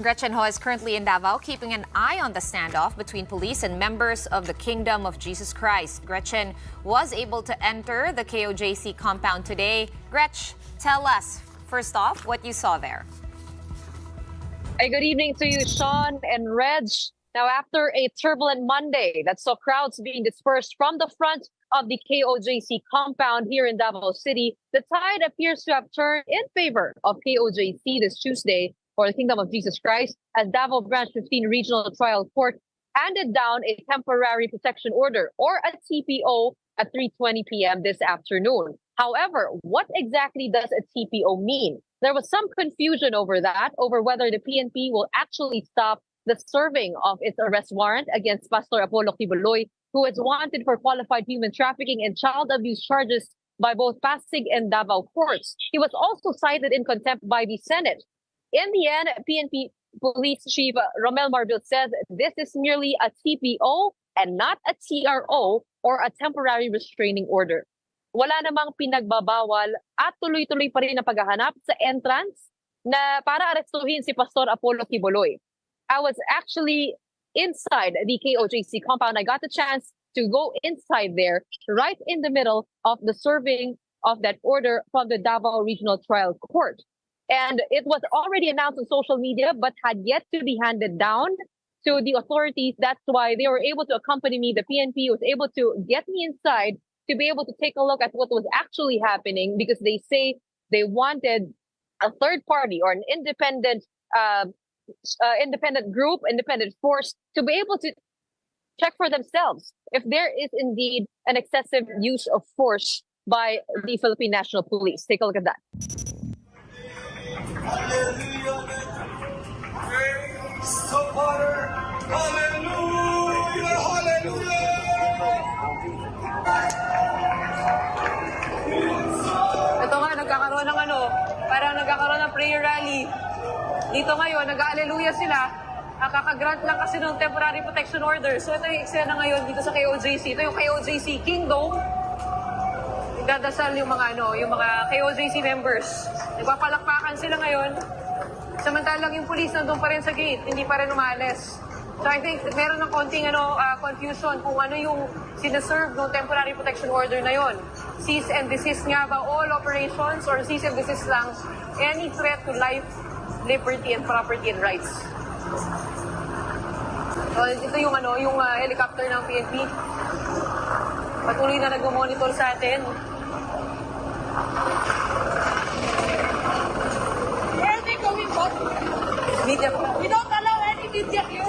Gretchen Ho is currently in Davao, keeping an eye on the standoff between police and members of the Kingdom of Jesus Christ. Gretchen was able to enter the KOJC compound today. Gretch, tell us, first off, what you saw there. Hey, good evening to you, Sean and Reg. Now, after a turbulent Monday that saw crowds being dispersed from the front of the KOJC compound here in Davao City, the tide appears to have turned in favor of KOJC this Tuesday for the Kingdom of Jesus Christ as Davao Branch 15 Regional Trial Court handed down a temporary protection order or a TPO at 3:20 p.m. this afternoon. However, what exactly does a TPO mean? There was some confusion over whether the PNP will actually stop the serving of its arrest warrant against Pastor Apollo Quiboloy, who is wanted for qualified human trafficking and child abuse charges by both Pasig and Davao courts. He was also cited in contempt by the Senate. In the end, PNP Police Chief Romel Marbil says this is merely a TPO and not a TRO or a temporary restraining order. Wala namang pinagbabawal at tuloy-tuloy pa rin ang paghahanap sa entrance na para arestuhin si Pastor Apollo Quiboloy. I was actually inside the KOJC compound. I got the chance to go inside there, right in the middle of the serving of that order from the Davao Regional Trial Court. And it was already announced on social media, but had yet to be handed down to the authorities. That's why they were able to accompany me. The PNP was able to get me inside to be able to take a look at what was actually happening, because they say they wanted a third party or an independent group, independent force to be able to check for themselves if there is indeed an excessive use of force by the Philippine National Police. Take a look at that. Hallelujah. Praise the Father. Hallelujah. Hallelujah. Ito nga, nagkakaroon ng parang nagkakaroon ng prayer rally. Dito ngayon, nag-aleluya sila. Kakagrant lang kasi ng temporary protection order. So ito yung eksena ngayon dito sa KOJC. Ito yung KOJC Kingdom. Nagdadasal yung mga KOJC members. Nagpapalakpakan sila ngayon. Samantalang yung police nandun pa rin sa gate, hindi pa rin umalis. So I think meron ng konting confusion kung ano yung sinaserve ng temporary protection order na yon. Cease and desist nga ba all operations or cease and desist lang any threat to life, liberty and property and rights. So ito yung helicopter ng PNP. Patuloy na nag-monitor sa atin. Where are they going from? Media po. We don't allow any media here.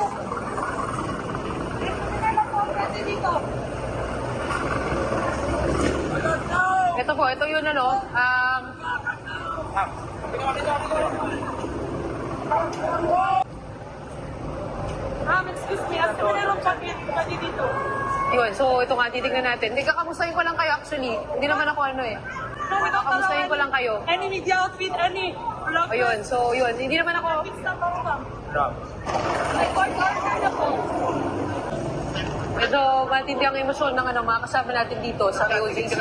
Ito po, ito yun Excuse me, asa mayroong pati dito? Yun, so ito nga, titignan natin. Hindi, kakamustahin ko lang kayo actually. Hindi naman ako No, we don't allow Kakamustahin ko lang kayo. any media outfit, any vloggers. Ayun, so yun, hindi naman ako... Medyo matindi ang emosyon ng mga kasama natin dito sa KOJC.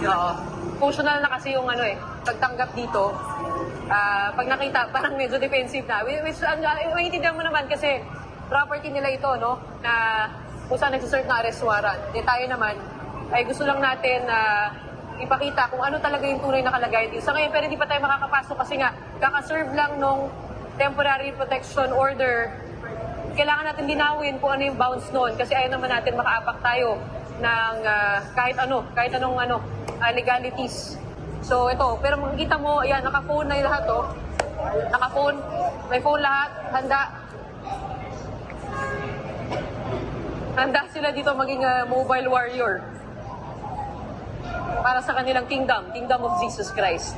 Oo. Emotional na kasi yung pagtanggap dito. Pag nakita, parang medyo defensive na. Which, maintindihan mo naman kasi property nila ito, no? Na kung saan nagsiserve na arrest warrant. Tayo naman, ay gusto lang natin na ipakita kung ano talaga yung tunay na kalagayan dito. Sa ngayon, pero hindi pa tayo makakapasok kasi nga, kakaserve lang nung temporary protection order. Kailangan natin linawin kung ano yung bounds noon kasi ayaw naman natin makaapak tayo ng kahit anong legalities. So ito, pero makikita mo, ayan, naka-phone na yung lahat, oh. Naka-phone, may phone lahat, handa. Handa sila dito maging mobile warrior para sa kanilang Kingdom of Jesus Christ.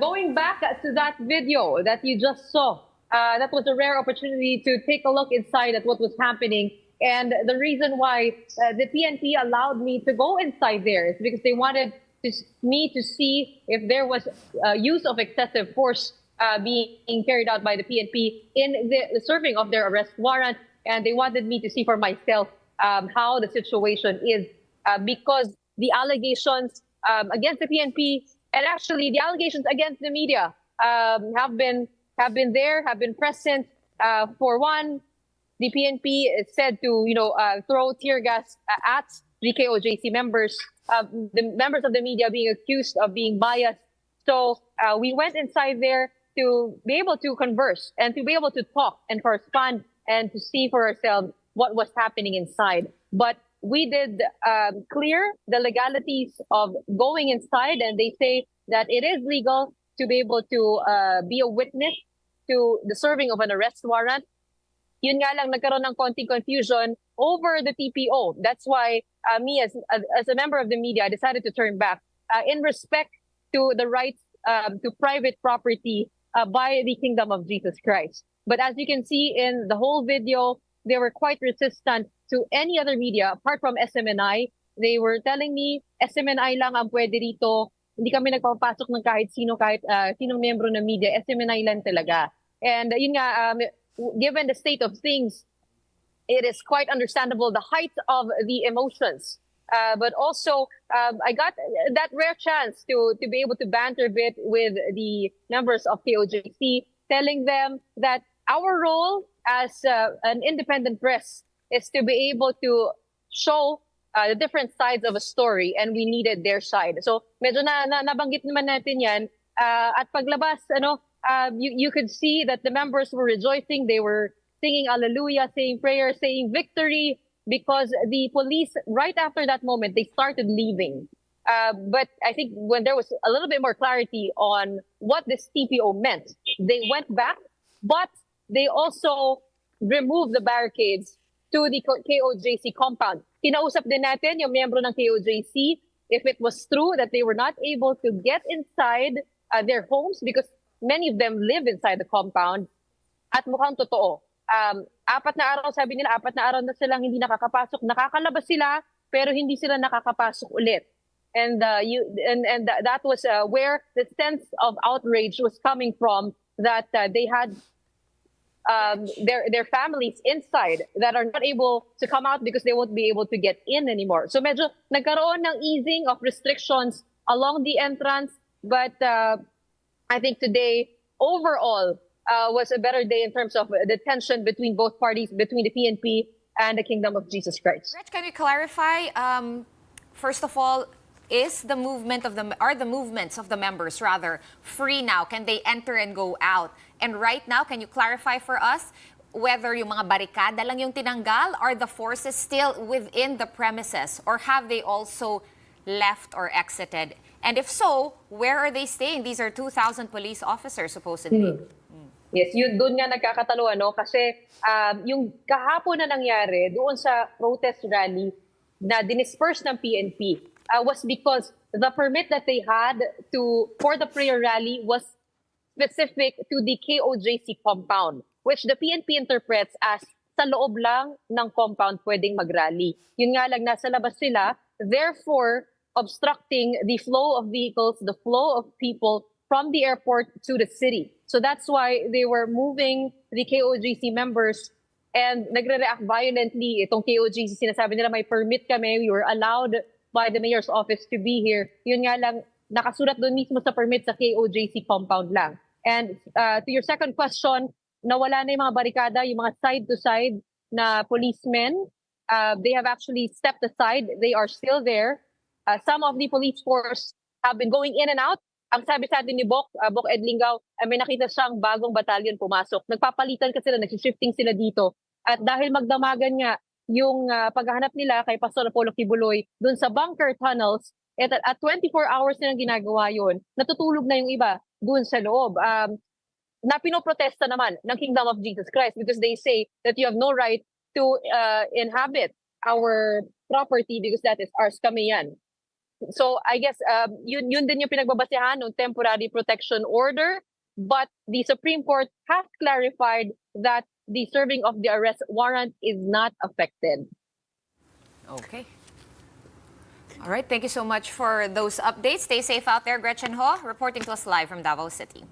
Going back to that video that you just saw, that was a rare opportunity to take a look inside at what was happening. And the reason why the PNP allowed me to go inside there is because they wanted me to see if there was use of excessive force being carried out by the PNP in the serving of their arrest warrant. And they wanted me to see for myself how the situation is because the allegations against the PNP and actually the allegations against the media have been present For one, the PNP is said to, throw tear gas at the KOJC members. The members of the media being accused of being biased. So we went inside there to be able to converse and to be able to talk and correspond and to see for ourselves what was happening inside. But we did clear the legalities of going inside, and they say that it is legal to be able to be a witness to the serving of an arrest warrant. Yun nga lang, nagkaroon ng konting confusion over the TPO. That's why me as a member of the media, I decided to turn back in respect to the rights to private property by the Kingdom of Jesus Christ. But as you can see in the whole video, they were quite resistant to any other media apart from SMNI. They were telling me, SMNI lang ang pwede rito. Hindi kami nagpapasok ng kahit sinong miyembro ng media. SMNI lang talaga. And yun nga, given the state of things, it is quite understandable the height of the emotions. But also, I got that rare chance to be able to banter a bit with the members of KOJC, telling them that our role as an independent press is to be able to show the different sides of a story, and we needed their side. So medyo nabanggit naman natin yan. At paglabas, you could see that the members were rejoicing. They were singing hallelujah, saying prayers, saying victory, because the police, right after that moment, they started leaving. But I think when there was a little bit more clarity on what this TPO meant, they went back, but they also removed the barricades to the KOJC compound. Kinausap din natin yung miyembro ng KOJC if it was true that they were not able to get inside their homes because many of them live inside the compound. At mukhang totoo. 4 na araw, sabi nila, 4 na araw na silang hindi nakakapasok. Nakakalabas sila, pero hindi sila nakakapasok ulit. And that was where the sense of outrage was coming from, that they had their families inside that are not able to come out because they won't be able to get in anymore. So medyo nagkaroon ng easing of restrictions along the entrance, but I think today overall was a better day in terms of the tension between both parties, between the PNP and the Kingdom of Jesus Christ. Rich, can you clarify, first of all, are the movements of the members rather free now? Can they enter and go out? And right now, can you clarify for us whether yung mga barikada lang yung tinanggal, are the forces still within the premises, or have they also left or exited? And if so, where are they staying? These are 2,000 police officers supposedly. Yes, yun doon nga nagkakatalo, kasi yung kahapon na nangyari doon sa protest rally na dinisperse ng PNP was because the permit that they had for the prayer rally was specific to the KOJC compound, which the PNP interprets as sa loob lang ng compound pwedeng mag-rally. Yun nga lang, nasa labas sila, therefore obstructing the flow of vehicles, the flow of people from the airport to the city. So that's why they were moving the KOJC members and nagre-react violently. Itong KOJC, sinasabi nila may permit kami, we were allowed by the mayor's office to be here. Yun nga lang, nakasulat doon mismo sa permit sa KOJC compound lang. And to your second question, nawala na yung mga barikada, yung mga side-to-side na policemen. They have actually stepped aside. They are still there. Some of the police force have been going in and out. Ang sabi sa atin ni Bok Edlingao, may nakita siyang bagong batalyon pumasok. Nagpapalitan kasi sila, nag-shifting sila dito. At dahil magdamagan nga yung paghahanap nila kay Pastor Apollo Kibuloy dun sa bunker tunnels, at 24 hours nilang ginagawa yun, natutulog na yung iba dun sa loob. Na pinoprotesta naman ng Kingdom of Jesus Christ because they say that you have no right to inhabit our property because that is ours, kami yan. So I guess yun din yung pinagbabasehan ng temporary protection order, but the Supreme Court has clarified that the serving of the arrest warrant is not affected. Okay. All right, thank you so much for those updates. Stay safe out there. Gretchen Ho reporting to us live from Davao City.